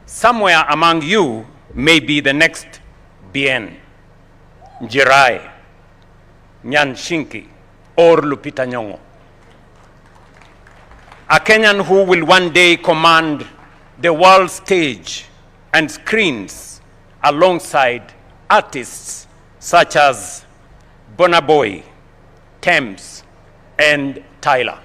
Somewhere among you may be the next Bien, Njerae, Nyashinski, or Lupita Nyong'o. A Kenyan who will one day command the world stage and screens alongside artists such as Burna Boy, Thames, and Tyler.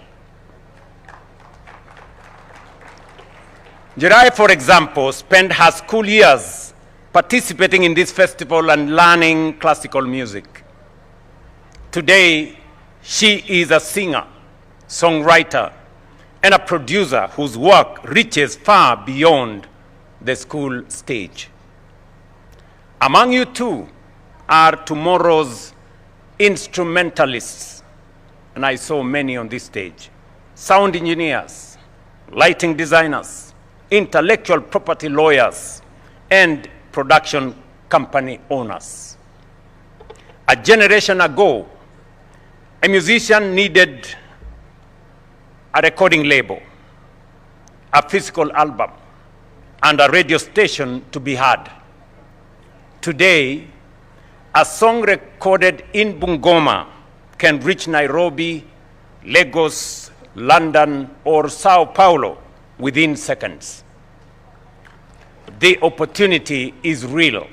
Njerae, for example, spent her school years participating in this festival and learning classical music. Today, she is a singer, songwriter, and a producer whose work reaches far beyond the school stage. Among you too are tomorrow's instrumentalists, and I saw many on this stage, sound engineers, lighting designers, intellectual property lawyers, and production company owners. A generation ago, a musician needed a recording label, a physical album, and a radio station to be heard. Today, a song recorded in Bungoma can reach Nairobi, Lagos, London, or Sao Paulo within seconds. The opportunity is real.